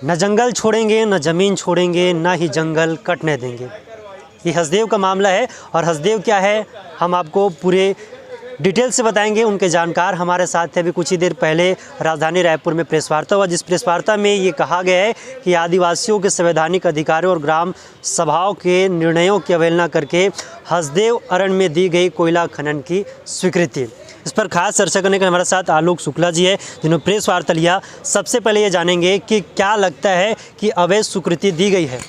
न जंगल छोड़ेंगे, न ज़मीन छोड़ेंगे, न ही जंगल कटने देंगे। ये हसदेव का मामला है और हसदेव क्या है हम आपको पूरे डिटेल से बताएंगे। उनके जानकार हमारे साथ थे। अभी कुछ ही देर पहले राजधानी रायपुर में प्रेस वार्ता हुआ, जिस प्रेस वार्ता में ये कहा गया है कि आदिवासियों के संवैधानिक अधिकारों और ग्राम सभाओं के निर्णयों की अवहेलना करके हसदेव अरण्य में दी गई कोयला खनन की स्वीकृति। इस पर खास चर्चा करने के हमारे साथ आलोक शुक्ला जी है, जिन्होंने प्रेस वार्ता लिया। सबसे पहले ये जानेंगे कि क्या लगता है कि अवैध स्वीकृति दी गई है।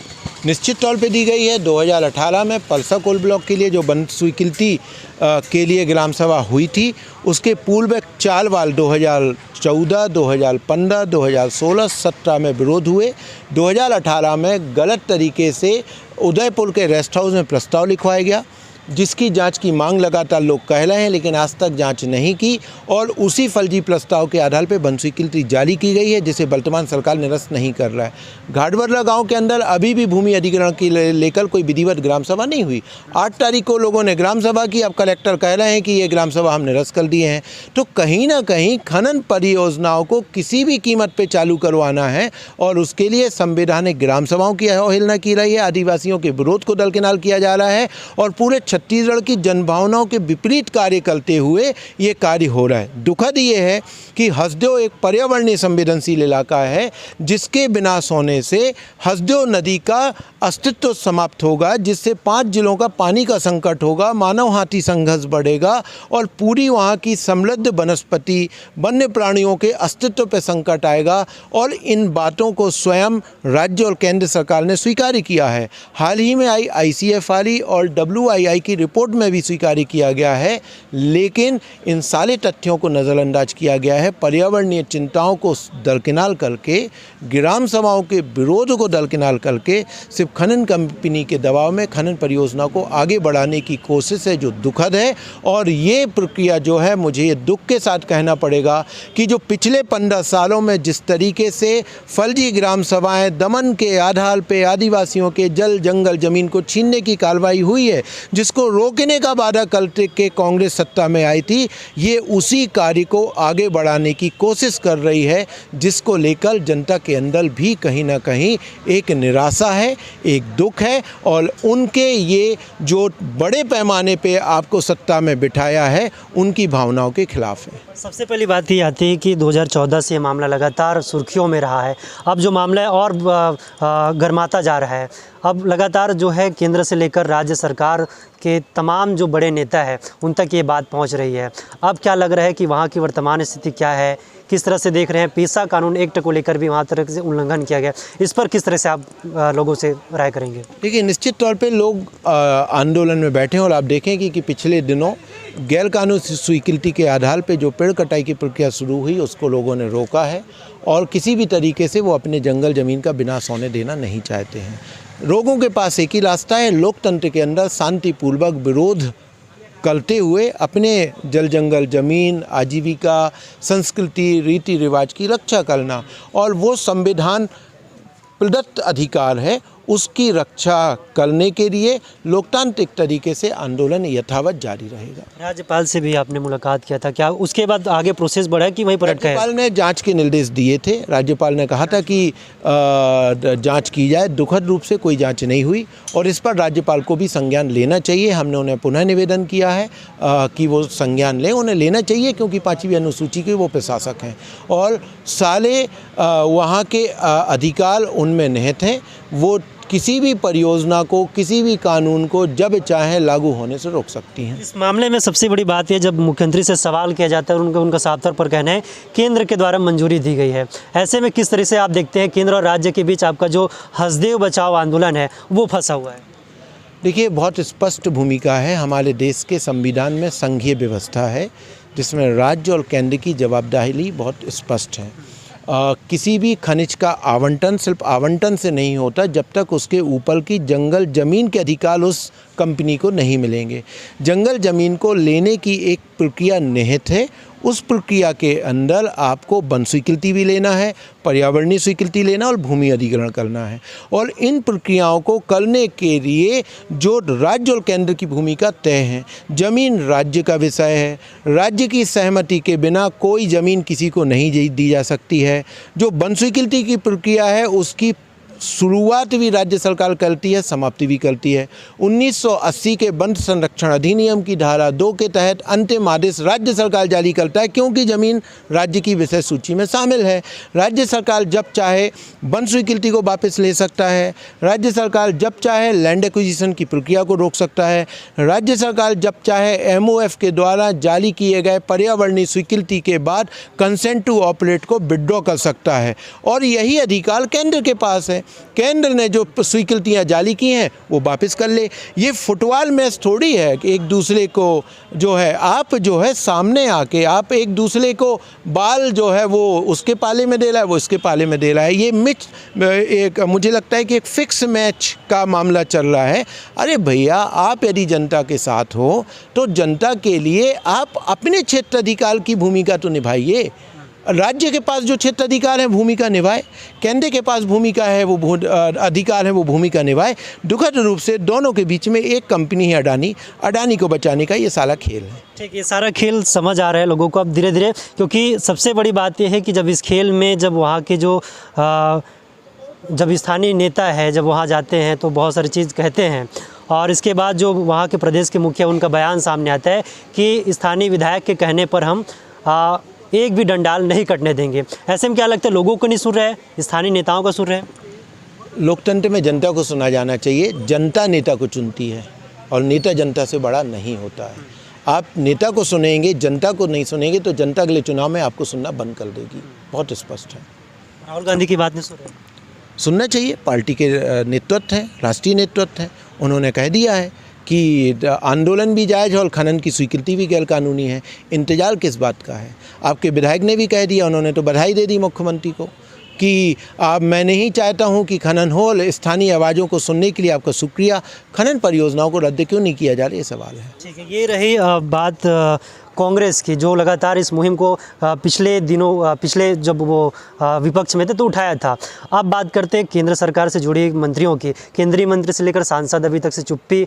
निश्चित तौर पे दी गई है। 2018 में पलसा कोल ब्लॉक के लिए जो वन स्वीकृति के लिए ग्राम सभा हुई थी, उसके पूर्व चालवाल 2014, 2015, 2016, 17 में विरोध हुए। 2018 में गलत तरीके से उदयपुर के रेस्ट हाउस में प्रस्ताव लिखवाया गया, जिसकी जांच की मांग लगातार लोग कह रहे हैं, लेकिन आज तक जांच नहीं की और उसी फर्जी प्रस्ताव के आधार पर वन स्वीकृति जारी की गई है, जिसे वर्तमान सरकार निरस्त नहीं कर रहा है। घाटबरला गांव के अंदर अभी भी भूमि अधिग्रहण की लेकर कोई विधिवत ग्राम सभा नहीं हुई। 8 तारीख को लोगों ने ग्राम सभा की, अब कलेक्टर कह रहे हैं कि ये ग्राम सभा हम निरस्त कर दिए हैं। तो कहीं ना कहीं खनन परियोजनाओं को किसी भी कीमत पर चालू करवाना है और उसके लिए संवैधानिक ग्राम सभाओं की अवहेलना की रही है। आदिवासियों के विरोध को दरकिनार किया जा रहा है और पूरे छत्तीसगढ़ की जनभावनाओं के विपरीत कार्य करते हुए ये कार्य हो रहा है। दुखद ये है कि हसदेव एक पर्यावरणीय संवेदनशील इलाका है, जिसके विनाश होने से हसदेव नदी का अस्तित्व समाप्त होगा, जिससे 5 जिलों का पानी का संकट होगा, मानव हाथी संघर्ष बढ़ेगा और पूरी वहाँ की समृद्ध वनस्पति वन्य प्राणियों के अस्तित्व पर संकट आएगा। और इन बातों को स्वयं राज्य और केंद्र सरकार ने स्वीकार किया है। हाल ही में आई ICFRE और WII की रिपोर्ट में भी स्वीकार किया गया है, लेकिन इन सारे तथ्यों को नज़रअंदाज किया गया है। पर्यावरणीय चिंताओं को दरकिनार करके, ग्राम सभाओं के विरोध को दरकिनार करके सिर्फ खनन कंपनी के दबाव में खनन परियोजना को आगे बढ़ाने की कोशिश है, जो दुखद है। और ये प्रक्रिया जो है, मुझे ये दुख के साथ कहना पड़ेगा कि जो पिछले 15 सालों में जिस तरीके से फर्जी ग्राम सभाएँ दमन के आधार पर आदिवासियों के जल जंगल ज़मीन को छीनने की कार्रवाई हुई है, जिसको रोकने का वादा करते के कांग्रेस सत्ता में आई थी, ये उसी कार्य को आगे बढ़ाने की कोशिश कर रही है, जिसको लेकर जनता के अंदर भी कहीं ना कहीं एक निराशा है, एक दुख है। और उनके ये जो बड़े पैमाने पे आपको सत्ता में बिठाया है, उनकी भावनाओं के खिलाफ है। सबसे पहली बात ये आती है कि 2014 से ये मामला लगातार सुर्खियों में रहा है। अब जो मामला है और गर्माता जा रहा है। अब लगातार जो है केंद्र से लेकर राज्य सरकार के तमाम जो बड़े नेता हैं, उन तक ये बात पहुंच रही है। अब क्या लग रहा है कि वहाँ की वर्तमान स्थिति क्या है, किस तरह से देख रहे हैं? पेशा कानून एक्ट को लेकर भी वहाँ तरह से उल्लंघन किया गया, इस पर किस तरह से आप लोगों से राय करेंगे? देखिए, निश्चित तौर पे लोग आंदोलन में बैठे हैं और आप देखें कि पिछले दिनों गैरकानूनी स्वीकृति के आधार पे जो पेड़ कटाई की प्रक्रिया शुरू हुई, उसको लोगों ने रोका है और किसी भी तरीके से वो अपने जंगल ज़मीन का विनाश होने देना नहीं चाहते हैं। लोगों के पास एक ही रास्ता है, लोकतंत्र के अंदर शांतिपूर्वक विरोध करते हुए अपने जल जंगल ज़मीन, आजीविका, संस्कृति, रीति रिवाज की रक्षा करना। और वो संविधान प्रदत्त अधिकार है, उसकी रक्षा करने के लिए लोकतांत्रिक तरीके से आंदोलन यथावत जारी रहेगा। राज्यपाल से भी आपने मुलाकात किया था, क्या उसके बाद आगे प्रोसेस बढ़ा कि वहीं पर अटका है? राज्यपाल ने जांच के निर्देश दिए थे। राज्यपाल ने कहा था कि जांच की जाए। दुखद रूप से कोई जांच नहीं हुई और इस पर राज्यपाल को भी संज्ञान लेना चाहिए। हमने उन्हें पुनः निवेदन किया है कि वो संज्ञान लें। उन्हें लेना चाहिए क्योंकि 5वीं अनुसूची के वो प्रशासक हैं और सारे वहाँ के अधिकार उनमें निहित हैं। वो किसी भी परियोजना को, किसी भी कानून को जब चाहे लागू होने से रोक सकती हैं। इस मामले में सबसे बड़ी बात यह, जब मुख्यमंत्री से सवाल किया जाता है और उनका साफ तौर पर कहना है केंद्र के द्वारा मंजूरी दी गई है। ऐसे में किस तरह से आप देखते हैं केंद्र और राज्य के बीच आपका जो हसदेव बचाओ आंदोलन है वो फंसा हुआ है? देखिए, बहुत स्पष्ट भूमिका है। हमारे देश के संविधान में संघीय व्यवस्था है, जिसमें राज्य और केंद्र की जवाबदेही बहुत स्पष्ट है। किसी भी खनिज का आवंटन सिर्फ आवंटन से नहीं होता जब तक उसके ऊपर की जंगल ज़मीन के अधिकार उस कंपनी को नहीं मिलेंगे। जंगल ज़मीन को लेने की एक प्रक्रिया निहित है, उस प्रक्रिया के अंदर आपको वन स्वीकृति भी लेना है, पर्यावरणीय स्वीकृति लेना और भूमि अधिग्रहण करना है। और इन प्रक्रियाओं को करने के लिए जो राज्य और केंद्र की भूमिका तय है। ज़मीन राज्य का विषय है, राज्य की सहमति के बिना कोई ज़मीन किसी को नहीं दी जा सकती है। जो वन स्वीकृति की प्रक्रिया है उसकी शुरुआत भी राज्य सरकार करती है, समाप्ति भी करती है। 1980 के वन संरक्षण अधिनियम की धारा 2 के तहत अंतिम आदेश राज्य सरकार जारी करता है, क्योंकि ज़मीन राज्य की विषय सूची में शामिल है। राज्य सरकार जब चाहे वन स्वीकृति को वापस ले सकता है, राज्य सरकार जब चाहे लैंड एक्विजिशन की प्रक्रिया को रोक सकता है, राज्य सरकार जब चाहे MOF के द्वारा जारी किए गए पर्यावरणीय स्वीकृति के बाद कंसेंट टू ऑपरेट को विड्रॉ कर सकता है। और यही अधिकार केंद्र के पास है। केंद्र ने जो स्वीकृतियां जारी की हैं वो वापस कर ले। ये फुटबॉल मैच थोड़ी है कि एक दूसरे को जो है आप जो है सामने आके आप एक दूसरे को बाल जो है वो उसके पाले में दे रहा है, वो इसके पाले में दे रहा है। ये एक मुझे लगता है कि एक फिक्स मैच का मामला चल रहा है। अरे भैया, आप यदि जनता के साथ हो तो जनता के लिए आप अपने क्षेत्राधिकार की भूमिका तो निभाइए। राज्य के पास जो क्षेत्र अधिकार है भूमिका निभाए, केंद्र के पास भूमिका है वो अधिकार है वो भूमिका निभाए। दुखद रूप से दोनों के बीच में एक कंपनी है अडानी को बचाने का ये सारा खेल है। ठीक, ये सारा खेल समझ आ रहा है लोगों को अब धीरे धीरे, क्योंकि सबसे बड़ी बात ये है कि जब इस खेल में जब वहाँ के जो जब स्थानीय नेता है जब वहाँ जाते हैं तो बहुत सारी चीज़ कहते हैं, और इसके बाद जो वहाँ के प्रदेश के मुखिया उनका बयान सामने आता है कि स्थानीय विधायक के कहने पर हम एक भी डंडाल नहीं कटने देंगे। ऐसे में क्या लगता है, लोगों को नहीं सुन रहे हैं, स्थानीय नेताओं का सुन रहे हैं? लोकतंत्र में जनता को सुना जाना चाहिए। जनता नेता को चुनती है और नेता जनता से बड़ा नहीं होता है। आप नेता को सुनेंगे, जनता को नहीं सुनेंगे तो जनता अगले चुनाव में आपको सुनना बंद कर देगी। बहुत स्पष्ट है। राहुल गांधी की बात नहीं सुन रहे? सुनना चाहिए। पार्टी के नेतृत्व है, राष्ट्रीय नेतृत्व है, उन्होंने कह दिया है कि आंदोलन भी जायज़ है और खनन की स्वीकृति भी गैर कानूनी है। इंतजार किस बात का है? आपके विधायक ने भी कह दिया, उन्होंने तो बधाई दे दी मुख्यमंत्री को कि मैं नहीं चाहता हूं कि खनन हो। स्थानीय आवाज़ों को सुनने के लिए आपका शुक्रिया। खनन परियोजनाओं को रद्द क्यों नहीं किया जा रहा, ये सवाल है। ठीक है, ये रही बात कांग्रेस की, जो लगातार इस मुहिम को पिछले जब वो विपक्ष में थे तो उठाया था। अब बात करते हैं केंद्र सरकार से जुड़ी मंत्रियों की। केंद्रीय मंत्री से लेकर सांसद अभी तक से चुप्पी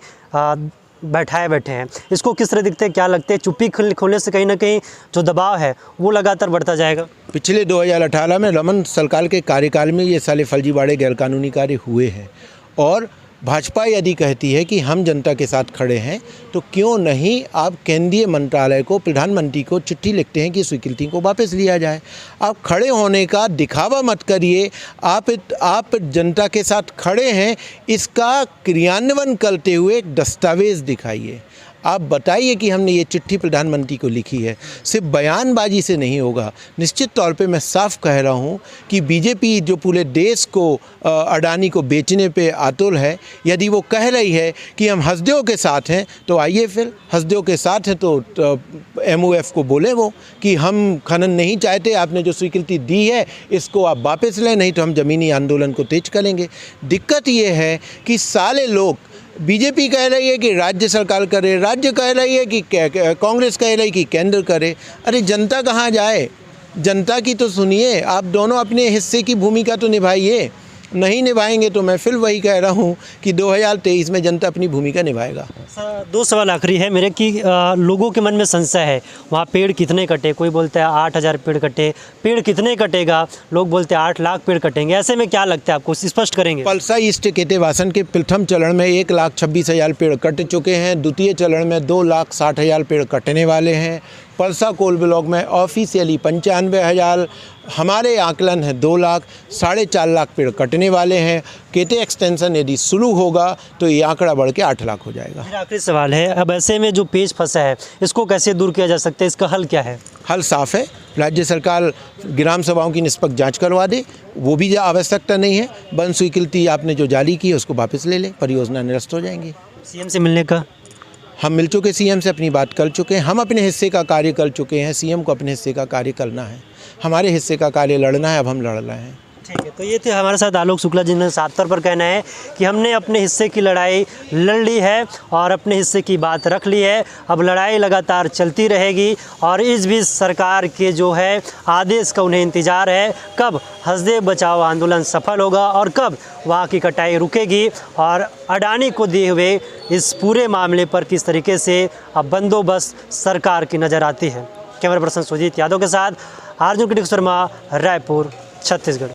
बैठे हैं। इसको किस तरह दिखते हैं, क्या लगते हैं? चुप्पी खोलने से कहीं ना कहीं जो दबाव है वो लगातार बढ़ता जाएगा। पिछले 2018 में रमन सरकार के कार्यकाल में ये साले फर्जीवाड़े गैरकानूनी कार्य हुए हैं, और भाजपा यदि कहती है कि हम जनता के साथ खड़े हैं तो क्यों नहीं आप केंद्रीय मंत्रालय को, प्रधानमंत्री को चिट्ठी लिखते हैं कि स्वीकृति को वापस लिया जाए। आप खड़े होने का दिखावा मत करिए। आप जनता के साथ खड़े हैं, इसका क्रियान्वयन करते हुए एक दस्तावेज़ दिखाइए। आप बताइए कि हमने ये चिट्ठी प्रधानमंत्री को लिखी है। सिर्फ बयानबाजी से नहीं होगा। निश्चित तौर पे मैं साफ कह रहा हूँ कि बीजेपी जो पूरे देश को अडानी को बेचने पे आतुर है, यदि वो कह रही है कि हम हसदेव के साथ हैं तो आइए फिर हसदेव के साथ हैं तो MOF को बोले वो कि हम खनन नहीं चाहते, आपने जो स्वीकृति दी है इसको आप वापस लें, नहीं तो हम ज़मीनी आंदोलन को तेज करेंगे। दिक्कत ये है कि साले लोग, बीजेपी कह रही है कि राज्य सरकार करे, राज्य कह रही है कि कांग्रेस कह रही है कि केंद्र करे। अरे जनता कहाँ जाए? जनता की तो सुनिए। आप दोनों अपने हिस्से की भूमिका तो निभाइए। नहीं निभाएंगे तो मैं फिर वही कह रहा हूँ कि 2023 में जनता अपनी भूमिका निभाएगा। दो सवाल आखिरी है मेरे कि लोगों के मन में संशय है, वहाँ पेड़ कितने कटे? कोई बोलता है 8,000 पेड़ कटे। पेड़ कितने कटेगा? लोग बोलते हैं 8 लाख पेड़ कटेंगे। ऐसे में क्या लगता है आपको, स्पष्ट करेंगे? पलसा ईस्ट केतेवासन के प्रथम चरण में 1,26,000 पेड़ कट चुके हैं। द्वितीय चरण में 2,60,000 पेड़ कटने वाले हैं। पलसा कोल ब्लॉक में ऑफिशियली 95,000, हमारे आकलन है 2 लाख, 4.5 लाख पेड़ कटने वाले हैं। केते एक्सटेंशन यदि शुरू होगा तो ये आंकड़ा बढ़ के 8 लाख हो जाएगा। मेरा आखिरी सवाल है, अब ऐसे में जो पेच फंसा है इसको कैसे दूर किया जा सकता है? इसका हल क्या है? हल साफ है। राज्य सरकार ग्राम सभाओं की निष्पक्ष जांच करवा दे, वो भी आवश्यकता नहीं है। वन स्वीकृति आपने जो जारी की है उसको वापस ले ले, परियोजना निरस्त हो जाएंगी। सीएम से मिलने का? हम मिल चुके, सीएम से अपनी बात कर चुके हैं। हम अपने हिस्से का कार्य कर चुके हैं। सीएम को अपने हिस्से का कार्य करना है। हमारे हिस्से का कार्य लड़ना है, अब हम लड़ रहे हैं। ठीक है, तो ये थे हमारे साथ आलोक शुक्ला, जिन्होंने साफ तौर पर कहना है कि हमने अपने हिस्से की लड़ाई लड़ ली है और अपने हिस्से की बात रख ली है। अब लड़ाई लगातार चलती रहेगी और इस बीच सरकार के जो है आदेश का उन्हें इंतज़ार है, कब हसदेव बचाओ आंदोलन सफल होगा और कब वहाँ की कटाई रुकेगी और अडानी को दिए हुए इस पूरे मामले पर किस तरीके से अब बंदोबस्त सरकार की नज़र आती है। कैमरा पर्सन सुजीत यादव के साथ अर्जुन शर्मा, रायपुर, छत्तीसगढ़।